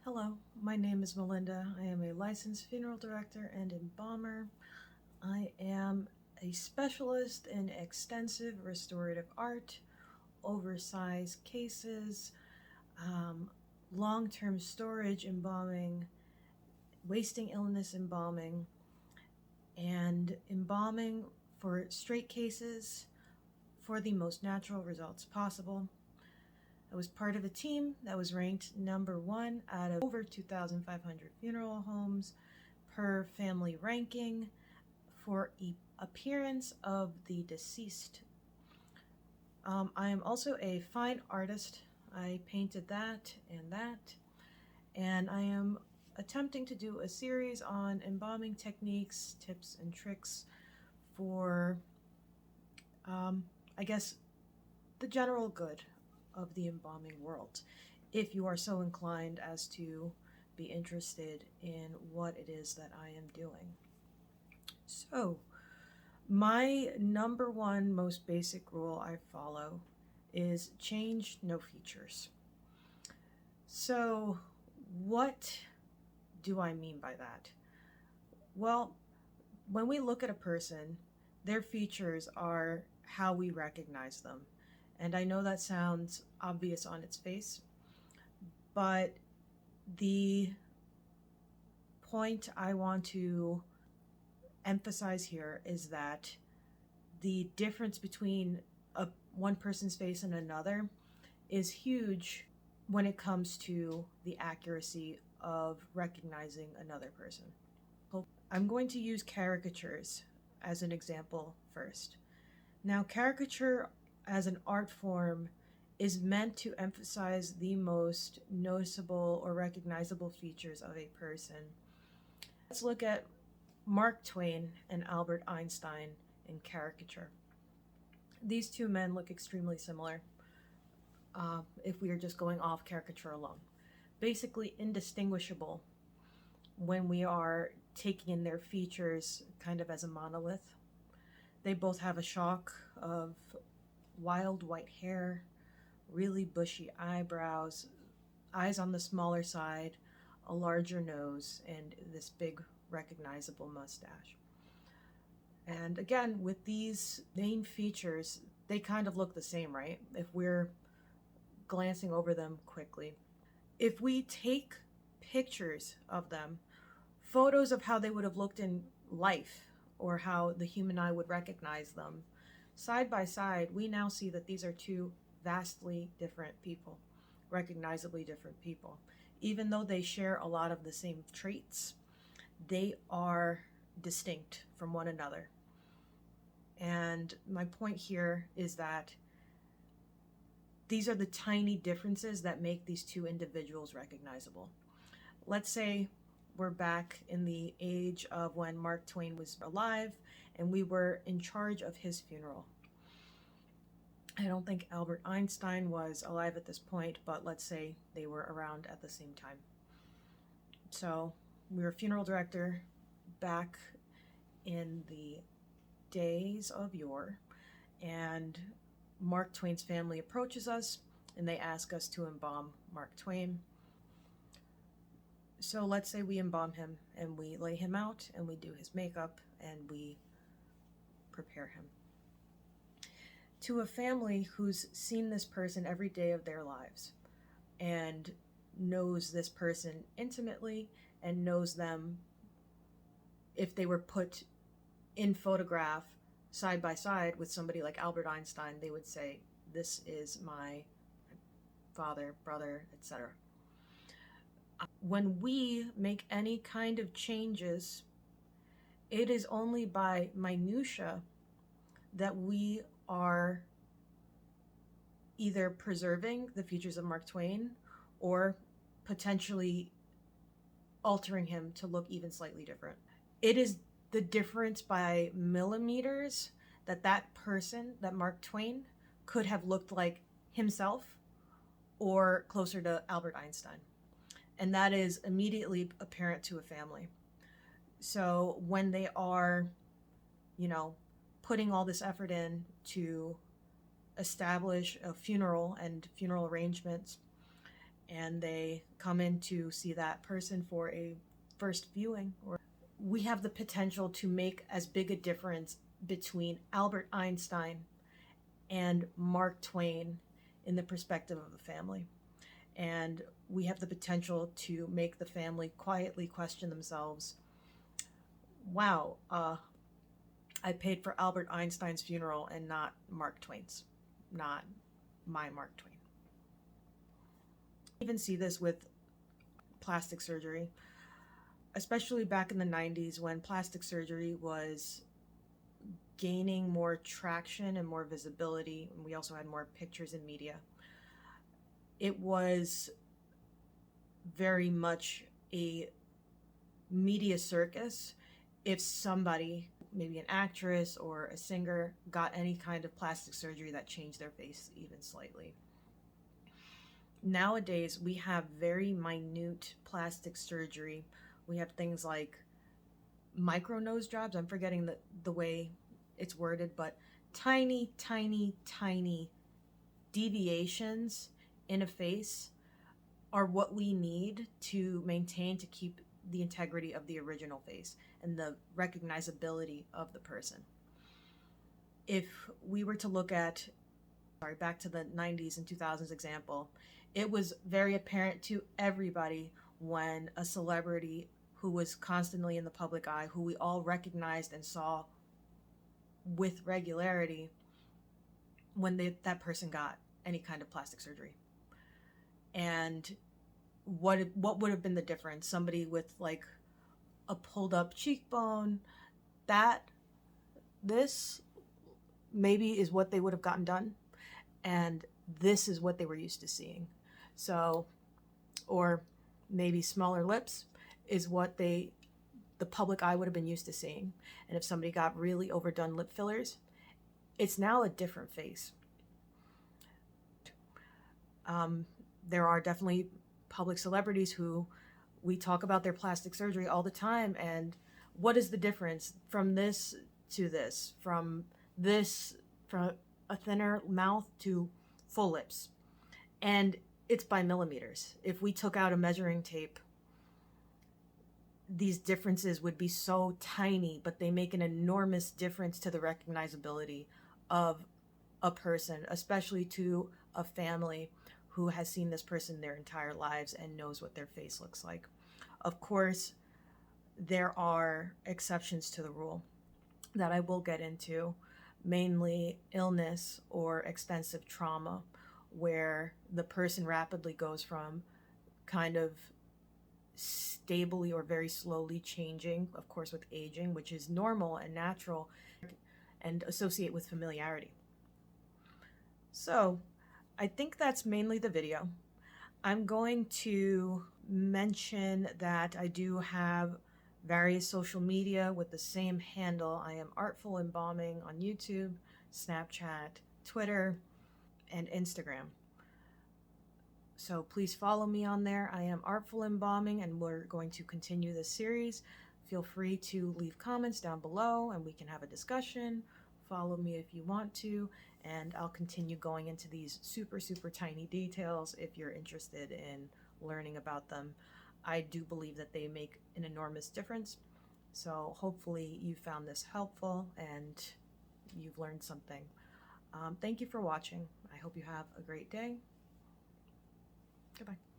Hello, my name is Melinda. I am a licensed funeral director and embalmer. I am a specialist in extensive restorative art, oversized cases, long-term storage embalming, wasting illness embalming, and embalming for straight cases for the most natural results possible. I was part of a team that was ranked #1 out of over 2,500 funeral homes per family ranking for appearance of the deceased. I am also a fine artist. I painted that, and I am attempting to do a series on embalming techniques, tips, and tricks for, I guess, the general good of the embalming world, if you are so inclined as to be interested in what it is that I am doing. So, my #1 most basic rule I follow is change, no features. So, what do I mean by that? Well, when we look at a person, their features are how we recognize them. And I know that sounds obvious on its face, but the point I want to emphasize here is that the difference between one person's face and another is huge when it comes to the accuracy of recognizing another person. I'm going to use caricatures as an example first. Now, caricature as an art form is meant to emphasize the most noticeable or recognizable features of a person. Let's look at Mark Twain and Albert Einstein in caricature. These two men look extremely similar if we are just going off caricature alone. Basically indistinguishable when we are taking in their features kind of as a monolith. They both have a shock of wild white hair, really bushy eyebrows, eyes on the smaller side, a larger nose, and this big recognizable mustache. And again, with these main features, they kind of look the same, right? If we're glancing over them quickly. If we take pictures of them, photos of how they would have looked in life, or how the human eye would recognize them, side by side, we now see that these are two vastly different people, recognizably different people. Even though they share a lot of the same traits, they are distinct from one another. And my point here is that these are the tiny differences that make these two individuals recognizable. Let's say we're back in the age of when Mark Twain was alive and we were in charge of his funeral. I don't think Albert Einstein was alive at this point, but let's say they were around at the same time. So we were funeral director back in the days of yore, and Mark Twain's family approaches us and they ask us to embalm Mark Twain. So let's say we embalm him and we lay him out and we do his makeup and we prepare him. To a family who's seen this person every day of their lives and knows this person intimately and knows them, if they were put in photograph side by side with somebody like Albert Einstein, they would say, "This is my father, brother, etc." When we make any kind of changes, it is only by minutia that we are either preserving the features of Mark Twain or potentially altering him to look even slightly different. It is the difference by millimeters that person, that Mark Twain, could have looked like himself or closer to Albert Einstein. And that is immediately apparent to a family. So when they are, putting all this effort in to establish a funeral and funeral arrangements, and they come in to see that person for a first viewing, or we have the potential to make as big a difference between Albert Einstein and Mark Twain in the perspective of the family. And we have the potential to make the family quietly question themselves, wow, I paid for Albert Einstein's funeral and not Mark Twain's, not my Mark Twain. Even see this with plastic surgery, especially back in the 90s when plastic surgery was gaining more traction and more visibility, and we also had more pictures in media. It was very much a media circus if somebody, maybe an actress or a singer, got any kind of plastic surgery that changed their face even slightly. Nowadays, we have very minute plastic surgery. We have things like micro nose jobs. I'm forgetting the way it's worded, but tiny, tiny, tiny deviations in a face are what we need to maintain, to keep the integrity of the original face and the recognizability of the person. If we were to look at, back to the 90s and 2000s example, it was very apparent to everybody when a celebrity who was constantly in the public eye, who we all recognized and saw with regularity, when that person got any kind of plastic surgery. And what would have been the difference? Somebody with like a pulled up cheekbone, this maybe is what they would have gotten done, and this is what they were used to seeing. So, or maybe smaller lips is what the public eye would have been used to seeing. And if somebody got really overdone lip fillers, it's now a different face. There are definitely public celebrities who we talk about their plastic surgery all the time, and what is the difference from this to this, from a thinner mouth to full lips? And it's by millimeters. If we took out a measuring tape, these differences would be so tiny, but they make an enormous difference to the recognizability of a person, especially to a family who has seen this person their entire lives and knows what their face looks like. Of course, there are exceptions to the rule that I will get into, mainly illness or extensive trauma, where the person rapidly goes from kind of stably or very slowly changing, of course with aging, which is normal and natural, and associate with familiarity. So I think that's mainly the video. I'm going to mention that I do have various social media with the same handle. I am Artful Embalming on YouTube, Snapchat, Twitter, and Instagram. So please follow me on there. I am Artful Embalming, and we're going to continue this series. Feel free to leave comments down below and we can have a discussion. Follow me if you want to, and I'll continue going into these super, super tiny details if you're interested in learning about them. I do believe that they make an enormous difference. So hopefully you found this helpful and you've learned something. Thank you for watching. I hope you have a great day. Goodbye.